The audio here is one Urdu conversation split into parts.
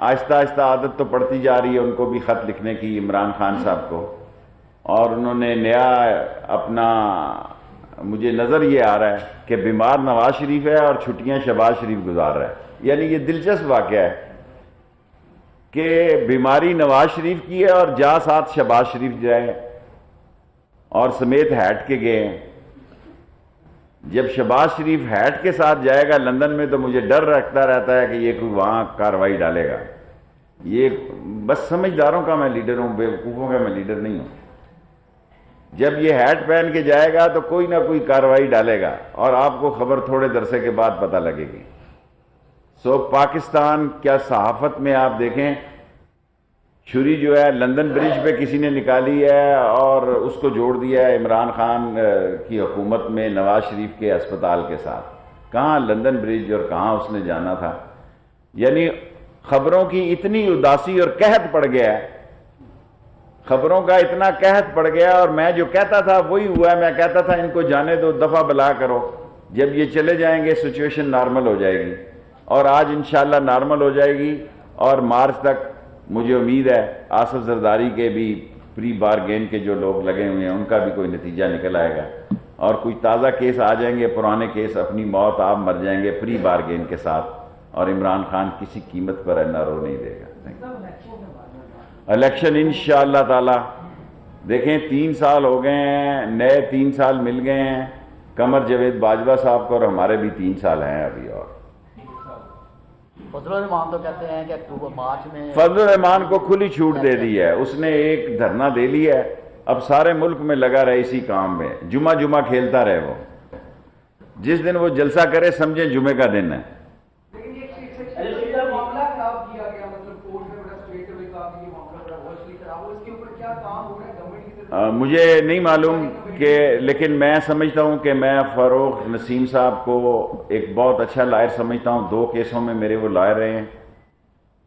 آہستہ آہستہ عادت تو پڑتی جا رہی ہے ان کو بھی خط لکھنے کی، عمران خان صاحب کو، اور انہوں نے نیا اپنا، مجھے نظر یہ آ رہا ہے کہ بیمار نواز شریف ہے اور چھٹیاں شہباز شریف گزار رہا ہے۔ یعنی یہ دلچسپ واقعہ ہے کہ بیماری نواز شریف کی ہے اور جا ساتھ شہباز شریف جائے اور سمیت ہیٹ کے گئے ہیں۔ جب شہباز شریف ہیٹ کے ساتھ جائے گا لندن میں تو مجھے ڈر رکھتا رہتا ہے کہ یہ کوئی وہاں کارروائی ڈالے گا۔ یہ بس سمجھداروں کا میں لیڈر ہوں، بیوقوفوں کا میں لیڈر نہیں ہوں۔ جب یہ ہیٹ پہن کے جائے گا تو کوئی نہ کوئی کارروائی ڈالے گا اور آپ کو خبر تھوڑے درسے کے بعد پتہ لگے گی۔ پاکستان کیا صحافت میں آپ دیکھیں، چھری جو ہے لندن برج پہ کسی نے نکالی ہے اور اس کو جوڑ دیا ہے عمران خان کی حکومت میں نواز شریف کے اسپتال کے ساتھ۔ کہاں لندن برج اور کہاں اس نے جانا تھا؟ یعنی خبروں کی اتنی اداسی اور قحط پڑ گیا ہے، خبروں کا اتنا قحط پڑ گیا، اور میں جو کہتا تھا وہی ہوا ہے۔ میں کہتا تھا ان کو جانے دو، دفعہ بلا کرو، جب یہ چلے جائیں گے سچویشن نارمل ہو جائے گی، اور آج انشاءاللہ نارمل ہو جائے گی، اور مارچ تک مجھے امید ہے آصف زرداری کے بھی پری بارگین کے جو لوگ لگے ہوئے ہیں ان کا بھی کوئی نتیجہ نکل آئے گا، اور کوئی تازہ کیس آ جائیں گے، پرانے کیس اپنی موت آپ مر جائیں گے پری بارگین کے ساتھ، اور عمران خان کسی قیمت پر NRO نہیں دے گا۔ الیکشن انشاءاللہ تعالی، دیکھیں 3 سال ہو گئے ہیں، نئے 3 سال مل گئے ہیں قمر جاوید باجوہ صاحب کو، اور ہمارے بھی 3 سال ہیں ابھی۔ اور فضل الرحمان تو کہتے ہیں کہ اکتوبر مارچ میں فضل الرحمان کو کھلی چھوٹ دے دی ہے، اس نے ایک دھرنا دے لیا ہے، اب سارے ملک میں لگا رہے اسی کام میں، جمعہ کھیلتا رہے، وہ جس دن وہ جلسہ کرے سمجھیں جمعے کا دن ہے۔ مجھے نہیں معلوم کہ، لیکن میں سمجھتا ہوں کہ میں فاروق نسیم صاحب کو ایک بہت اچھا لائر سمجھتا ہوں۔ 2 کیسوں میں میرے وہ لائر رہے ہیں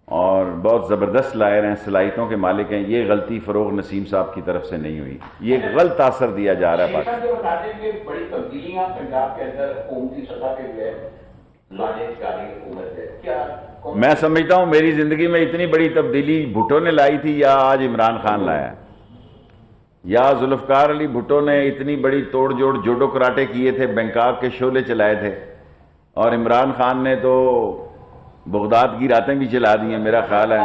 اور بہت زبردست لائر ہیں، صلاحیتوں کے مالک ہیں۔ یہ غلطی فاروق نسیم صاحب کی طرف سے نہیں ہوئی، یہ غلط اثر دیا جا رہا ہے۔ بڑی تبدیلیاں پنجاب کے اندر حکومتی سطح پہ ہوئے، حکومت ہے کیا؟ میں سمجھتا ہوں میری زندگی میں اتنی بڑی تبدیلی بھٹو نے لائی تھی یا آج عمران خان لایا ہے، یا ذوالفقار علی بھٹو نے اتنی بڑی توڑ جوڑ جوڈو کراٹے کیے تھے، بینکاک کے شعلے چلائے تھے، اور عمران خان نے تو بغداد کی راتیں بھی چلا دی ہیں، میرا خیال ہے۔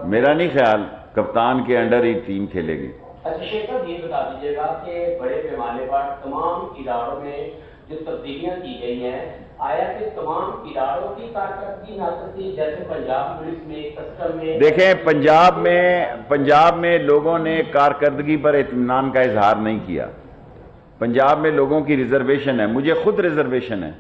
میرا نہیں خیال کپتان کے انڈر ہی ٹیم کھیلے گی۔ اچھا شیخ صاحب یہ بتا دیجیے گا کہ بڑے پیمانے پر تمام اداروں میں جو تبدیلیاں کی گئی ہیں، آیا کہ تمام اداروں کی کارکردگی ناقص تھی؟ جیسے پنجاب پولیس میں، کسٹم میں، دیکھیں پنجاب میں لوگوں نے کارکردگی پر اطمینان کا اظہار نہیں کیا۔ پنجاب میں لوگوں کی ریزرویشن ہے، مجھے خود ریزرویشن ہے،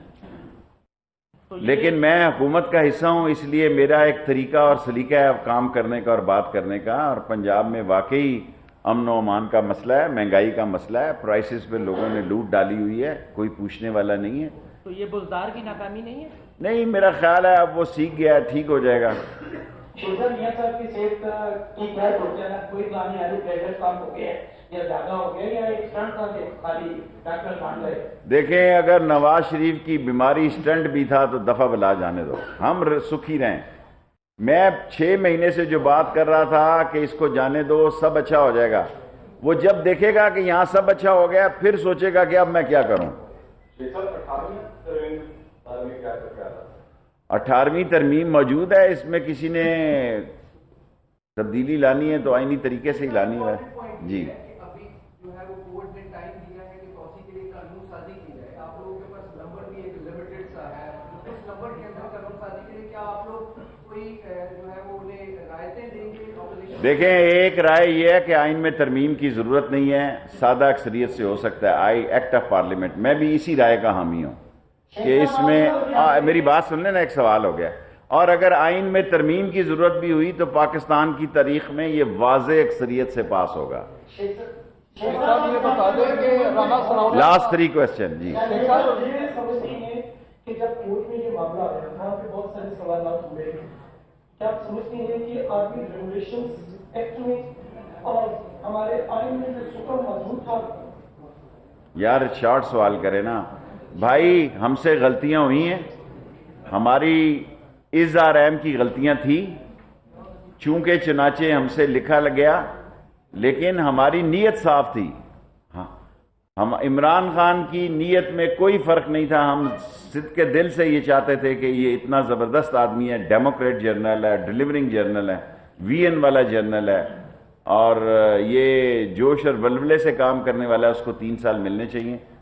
لیکن میں حکومت کا حصہ ہوں، اس لیے میرا ایک طریقہ اور سلیقہ ہے کام کرنے کا اور بات کرنے کا۔ اور پنجاب میں واقعی امن و امان کا مسئلہ ہے، مہنگائی کا مسئلہ ہے، پرائسز پہ لوگوں نے لوٹ ڈالی ہوئی ہے، کوئی پوچھنے والا نہیں ہے۔ تو یہ بزدار کی ناکامی نہیں ہے؟ نہیں، میرا خیال ہے اب وہ سیکھ گیا ہے، ٹھیک ہو جائے گا۔ شیخ میاں صاحب کی صحت کی کیا سوچا ہے؟ کوئی پلانی آلو پریشر کم ہو گیا یا زیادہ ہو گیا یا ایک سٹنٹ تھا کہ خالی ڈاکٹر مان گئے؟ دیکھیں اگر نواز شریف کی بیماری سٹنٹ بھی تھا تو دفعہ بلا جانے دو، ہم سکھی رہیں۔ میں 6 مہینے سے جو بات کر رہا تھا کہ اس کو جانے دو، سب اچھا ہو جائے گا، وہ جب دیکھے گا کہ یہاں سب اچھا ہو گیا پھر سوچے گا کہ اب میں کیا کروں۔ 18ویں ترمیم موجود ہے، اس میں کسی نے تبدیلی لانی ہے تو آئینی طریقے سے ہی لانی ہے۔ جی ابھی جو ہے وہ کورٹ نے ٹائم دیا ہے کہ توسیع کے لیے قانون سازی کی جائے، آپ لوگوں کے پاس نمبر بھی ایک لمیٹڈ سا ہے، اس نمبر کے اندر قانون سازی کے لیے کیا آپ لوگ کوئی جو ہے وہ انہیں رعایتیں دیں گے؟ دیکھیں ایک رائے یہ ہے کہ آئین میں ترمیم کی ضرورت نہیں ہے، سادہ اکثریت سے ہو سکتا ہے، ایکٹ آف پارلیمنٹ۔ میں بھی اسی رائے کا حامی ہوں کہ اس میں میری بات سن لیں نا، ایک سوال ہو گیا، اور اگر آئین میں ترمیم کی ضرورت بھی ہوئی تو پاکستان کی تاریخ میں یہ واضح اکثریت سے پاس ہوگا۔ Last 3 question. جی کہ جب کورٹ میں یہ معاملہ آیا وہاں پہ بہت سارے سوالات ہوئے، کیا آپ سمجھتے ہیں کہ آرمی ریگولیشنز ایکٹ میں اور ہمارے آئین میں جو سکم موجود تھا یار شارٹ سوال کرے نا بھائی، ہم سے غلطیاں ہوئی ہیں، ہماری از آر ایم کی غلطیاں تھی، چونکہ چنانچہ ہم سے لکھا گیا، لیکن ہماری نیت صاف تھی۔ ہم عمران خان کی نیت میں کوئی فرق نہیں تھا، ہم صدق کے دل سے یہ چاہتے تھے کہ یہ اتنا زبردست آدمی ہے، ڈیموکریٹ جرنل ہے، ڈیلیورنگ جرنل ہے، وی این والا جرنل ہے، اور یہ جوش اور ولولے سے کام کرنے والا ہے، اس کو 3 سال ملنے چاہیے۔